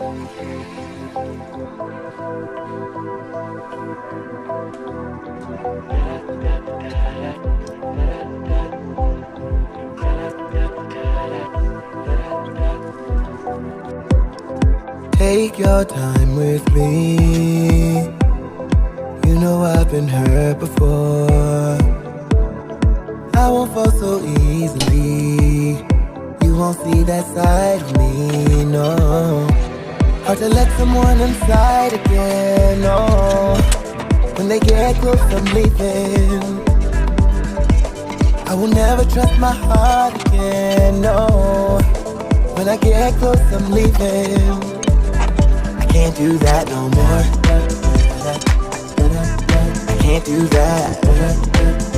Take your time with me. You know I've been hurt before. I won't fall so easily. You won't see that side of me, no. Hard to let someone inside again, no. When they get close, I'm leaving. I will never trust my heart again, no. When I get close, I'm leaving. I can't do that no more. I can't do that.